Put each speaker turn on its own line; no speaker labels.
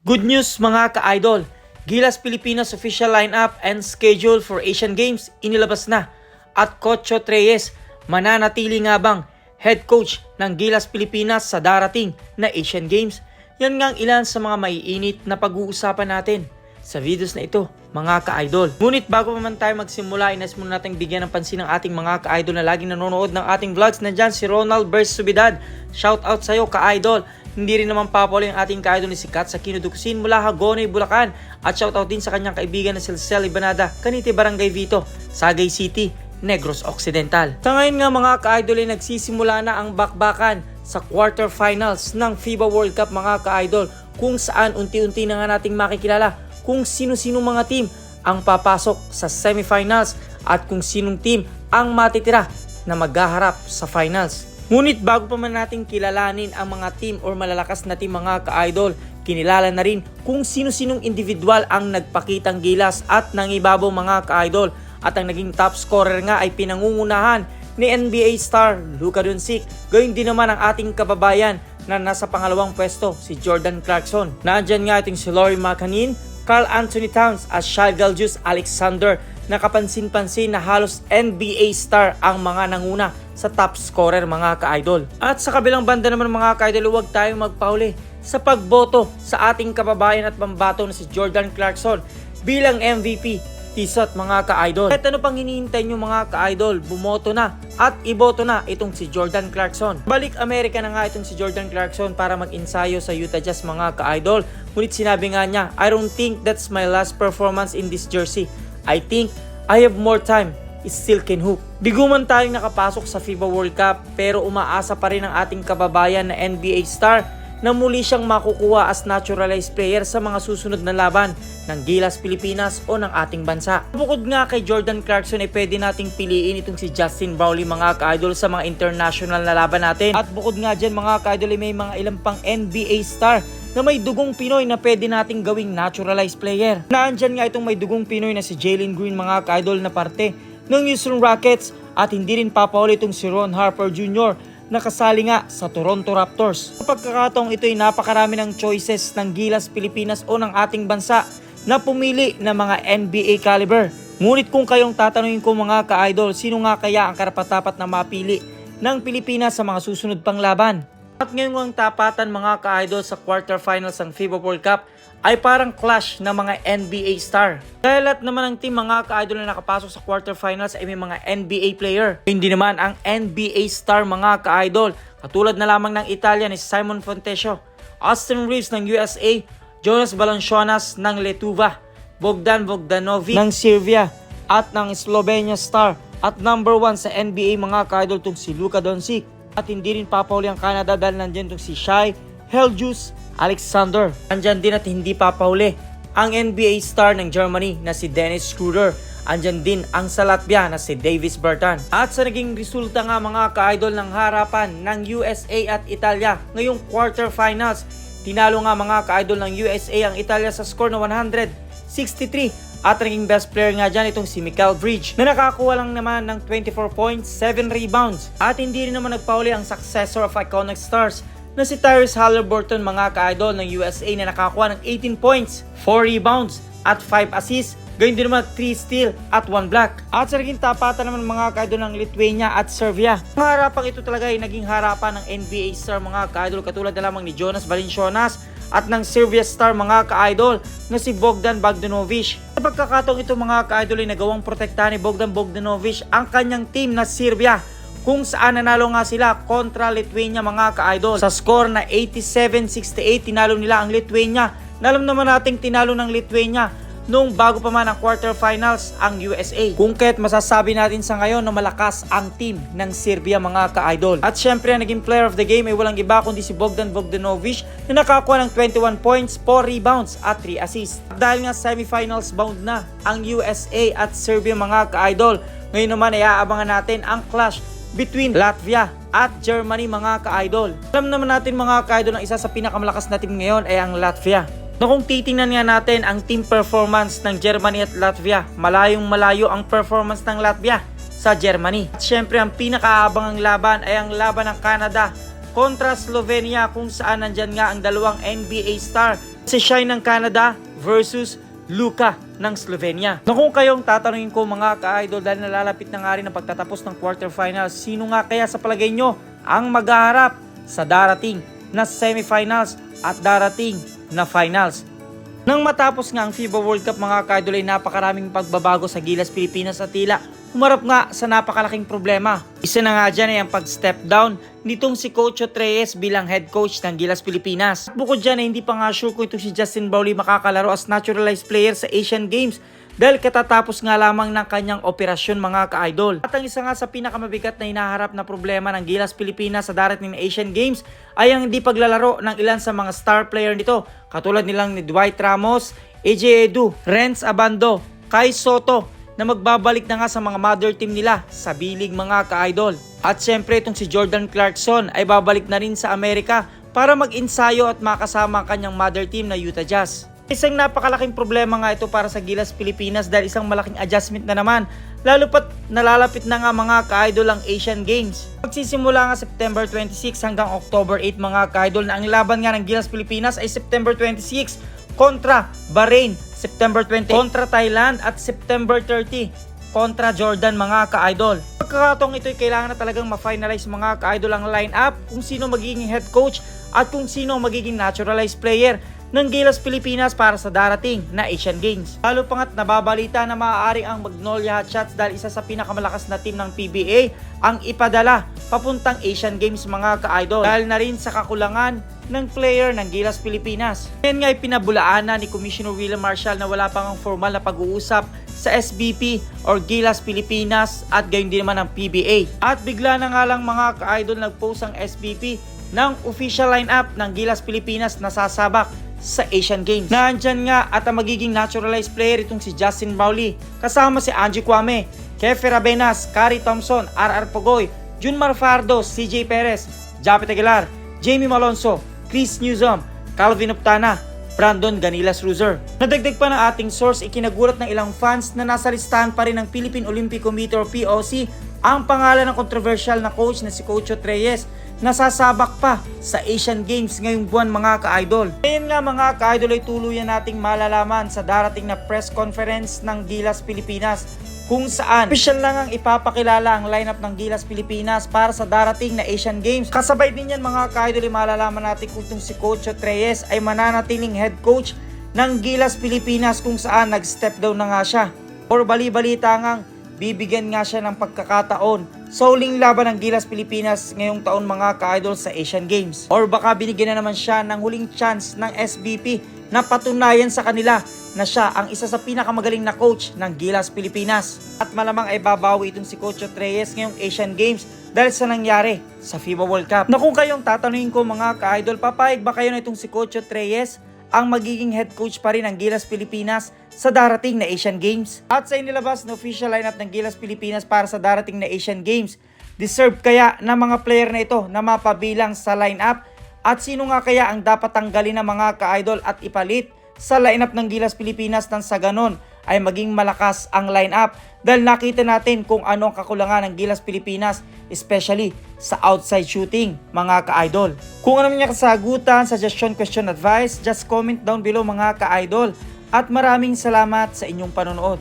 Good news mga ka-idol, Gilas Pilipinas official lineup and schedule for Asian Games inilabas na at Coach Reyes mananatili nga bang head coach ng Gilas Pilipinas sa darating na Asian Games? Yan nga ang ilan sa mga maiinit na pag-uusapan natin sa videos na ito mga ka-idol. Ngunit bago pa man tayo magsimula, inais muna natin bigyan ng pansin ng ating mga ka-idol na laging nanonood ng ating vlogs. Nandyan si Ronald Bersubidad, shout out sa'yo ka-idol. Hindi rin naman papalo yung ating ka-idol ni Sikat sa Kinudukusin mula Hagonoy, Bulacan. At shoutout din sa kanyang kaibigan na si Celcel Ibanada, Canite Barangay Vito, Sagay City, Negros Occidental. Sa ngayon nga mga ka-idol ay nagsisimula na ang bakbakan sa quarterfinals ng FIBA World Cup mga ka-idol, kung saan unti-unti na nga nating makikilala kung sino-sino mga team ang papasok sa semifinals at kung sinong team ang matitira na maghaharap sa finals. Ngunit bago pa man natin kilalanin ang mga team or malalakas na team mga ka-idol, kinilala na rin kung sino-sinong individual ang nagpakitang gilas at nangibabaw mga ka-idol. At ang naging top scorer nga ay pinangungunahan ni NBA star Luka Doncic. Gayun din naman ang ating kababayan na nasa pangalawang pwesto, si Jordan Clarkson. Nandyan nga itong si Lauri Markkanen, Karl Anthony Towns at Shai Gilgeous-Alexander. Nakapansin-pansin na halos NBA star ang mga nanguna sa top scorer mga ka-idol. At sa kabilang banda naman mga ka-idol, huwag tayong magpahuli sa pagboto sa ating kababayan at pambato na si Jordan Clarkson bilang MVP. Tisat mga ka-idol. At ano pang hinihintay nyo mga ka-idol? Bumoto na at iboto na itong si Jordan Clarkson. Balik Amerika na nga itong si Jordan Clarkson para mag-ensayo sa Utah Jazz mga ka-idol. Ngunit sinabi nga niya, I don't think that's my last performance in this jersey. I think I have more time. It still can hoop. Bigo man tayong nakapasok sa FIBA World Cup, pero umaasa pa rin ang ating kababayan na NBA star na muli siyang makukuha as naturalized player sa mga susunod na laban ng Gilas Pilipinas o ng ating bansa. Bukod nga kay Jordan Clarkson ay pwede nating piliin itong si Justin Brownlee mga ka-idol sa mga international na laban natin. At bukod nga dyan mga ka-idol ay may mga ilang pang NBA star na may dugong Pinoy na pwede nating gawing naturalized player. Naandyan nga itong may dugong Pinoy na si Jalen Green mga ka-idol na parte ng Houston Rockets, at hindi rin papahuli itong si Ron Harper Jr. na kasali nga sa Toronto Raptors. Sa pagkakataong ito ay napakarami ng choices ng Gilas Pilipinas o ng ating bansa na pumili ng mga NBA caliber. Ngunit kung kayong tatanungin ko mga ka-idol, sino nga kaya ang karapat-dapat na mapili ng Pilipinas sa mga susunod pang laban? At ngayon ang tapatan mga ka-idol sa quarterfinals ng FIBA World Cup ay parang clash ng mga NBA star. Dahil lahat naman ng team mga ka-idol na nakapasok sa quarterfinals ay may mga NBA player. Hindi naman ang NBA star mga ka-idol. Katulad na lamang ng Italia ni Simon Fontecchio, Austin Reeves ng USA, Jonas Valanciunas ng Lietuva, Bogdan Bogdanovic ng Serbia, at ng Slovenia star at number 1 sa NBA mga ka-idol itong si Luka Doncic. At hindi rin papahuli ang Canada dahil nandiyan itong si Shai Gilgeous-Alexander. Andyan din at hindi papahuli ang NBA star ng Germany na si Dennis Schroeder. Andyan din ang sa Latvia na si Davis Bertan. At sa naging resulta nga mga ka-idol ng harapan ng USA at Italia ngayong quarterfinals, tinalo nga mga ka-idol ng USA ang Italia sa score na 163. At naging best player nga dyan itong si Mikal Bridges na nakakuha lang naman ng 24 points, 7 rebounds. At hindi rin naman nagpahuli ang successor of iconic stars na si Tyrese Halliburton mga ka-idol ng USA na nakakuha ng 18 points, 4 rebounds at 5 assists. Gayun din naman 3 steal at 1 block. At sa naging tapatan naman mga ka-idol ng Lithuania at Serbia. Ang harapang ito talaga ay naging harapan ng NBA star mga ka-idol katulad na lamang ni Jonas Valanciunas at ng Serbia star mga ka-idol na si Bogdan Bogdanovic. Sa pagkakataong ito mga ka-idol ay nagawang protektahan ni Bogdan Bogdanovic ang kanyang team na Serbia, kung saan nanalo nga sila kontra Lithuania mga ka-idol. Sa score na 87-68 tinalo nila ang Lithuania. Alam naman nating tinalo ng Lithuania noong bago pa man ang quarterfinals ang USA. Kung kaya't masasabi natin sa ngayon na malakas ang team ng Serbia mga ka-idol. At syempre ang naging player of the game ay walang iba kundi si Bogdan Bogdanovic na nakakuha ng 21 points, 4 rebounds at 3 assists. At dahil nga semifinals bound na ang USA at Serbia mga ka-idol, ngayon naman ay aabangan natin ang clash between Latvia at Germany mga ka-idol. Alam naman natin mga ka-idol na isa sa pinakamalakas na team ngayon ay ang Latvia. Na kung titingnan nga natin ang team performance ng Germany at Latvia, malayong malayo ang performance ng Latvia sa Germany. At syempre ang pinakaabangang laban ay ang laban ng Canada kontra Slovenia, kung saan nandyan nga ang dalawang NBA star Si Shine ng Canada versus Luka ng Slovenia. Na kung kayong tatanungin ko mga ka-idol, dahil nalalapit na nga rin ang pagtatapos ng quarterfinals, sino nga kaya sa palagay nyo ang maghaharap sa darating na semifinals at darating na finals? Nang matapos nga ang FIBA World Cup mga ka-idol ay napakaraming pagbabago sa Gilas Pilipinas at tila humarap nga sa napakalaking problema. Isa na nga dyan ay ang pag-step down nitong si Coach Reyes bilang head coach ng Gilas Pilipinas. Bukod dyan ay hindi pa nga sure kung ito si Justin Bowley makakalaro as naturalized player sa Asian Games dahil katatapos nga lamang ng kanyang operasyon mga ka-idol. At ang isa nga sa pinakamabigat na hinaharap na problema ng Gilas Pilipinas sa darating na Asian Games ay ang hindi paglalaro ng ilan sa mga star player nito katulad nilang ni Dwight Ramos, AJ Edu, Renz Abando, Kai Soto na magbabalik na nga sa mga mother team nila sa bilig mga ka-idol. At syempre itong si Jordan Clarkson ay babalik na rin sa Amerika para mag-ensayo at makasama ang kanyang mother team na Utah Jazz. Isang napakalaking problema nga ito para sa Gilas Pilipinas dahil isang malaking adjustment na naman lalo pat nalalapit na nga mga ka-idol ang Asian Games. Magsisimula nga September 26 hanggang October 8 mga ka-idol na ang laban nga ng Gilas Pilipinas ay September 26 kontra Bahrain, September 20 kontra Thailand at September 30 kontra Jordan mga ka-idol. Pagkakataong ito ay kailangan na talagang ma-finalize mga ka-idol ang line-up kung sino magiging head coach at kung sino magiging naturalized player ng Gilas Pilipinas para sa darating na Asian Games. Lalo pa nga't nababalita na maaaring ang Magnolia Hotshots dahil isa sa pinakamalakas na team ng PBA ang ipadala papuntang Asian Games mga ka-idol dahil na rin sa kakulangan ng player ng Gilas Pilipinas. Ngayon nga ay pinabulaan na ni Commissioner William Marshall na wala pang formal na pag-uusap sa SBP or Gilas Pilipinas at gayon din naman ang PBA. At bigla na nga lang mga ka-idol nag-post ang SBP ng official lineup ng Gilas Pilipinas na sasabak sa Asian Games. Nandyan nga at ang magiging naturalized player itong si Justin Bowley kasama si Angie Kwame, Kefe Rabenas, Kari Thompson, RR Pogoy, Junmar Fardo, CJ Perez, Japet Aguilar, Jamie Malonzo, Chris Newsom, Calvin Optana, Brandon Ganilas Ruzer. Nadagdag pa ng ating source, ikinagulat ng ilang fans na nasa listahan pa rin ng Philippine Olympic Committee or POC ang pangalan ng controversial na coach na si Coach Reyes na sasabak pa sa Asian Games ngayong buwan mga ka-idol. Ngayon nga mga ka-idol ay tuluyan nating malalaman sa darating na press conference ng Gilas Pilipinas kung saan official lang ang ipapakilala ang lineup ng Gilas Pilipinas para sa darating na Asian Games. Kasabay din yan mga ka-idol ay malalaman natin kung itong si Coach Reyes ay mananatiling head coach ng Gilas Pilipinas kung saan nag-step down na nga siya. Or bali-balita ngang bibigyan nga siya ng pagkakataon sa huling laban ng Gilas Pilipinas ngayong taon mga ka-idol sa Asian Games. Or baka binigyan na naman siya ng huling chance ng SBP na patunayan sa kanila na siya ang isa sa pinakamagaling na coach ng Gilas Pilipinas. At malamang ay babawi itong si Coach Reyes ngayong Asian Games dahil sa nangyari sa FIBA World Cup. Na kung kayong tatanungin ko mga ka-idol, papayag ba kayo na itong si Coach Reyes ang magiging head coach pa rin ng Gilas Pilipinas sa darating na Asian Games? At sa inilabas na official lineup ng Gilas Pilipinas para sa darating na Asian Games, deserve kaya ng mga player na ito na mapabilang sa lineup? At sino nga kaya ang dapat tanggalin ng mga ka-idol at ipalit sa lineup ng Gilas Pilipinas nang sa ganon ay maging malakas ang lineup? Dahil nakita natin kung ano ang kakulangan ng Gilas Pilipinas, especially sa outside shooting mga ka-idol. Kung ano niya kasagutan, suggestion, question, advice, just comment down below mga ka-idol. At maraming salamat sa inyong panonood.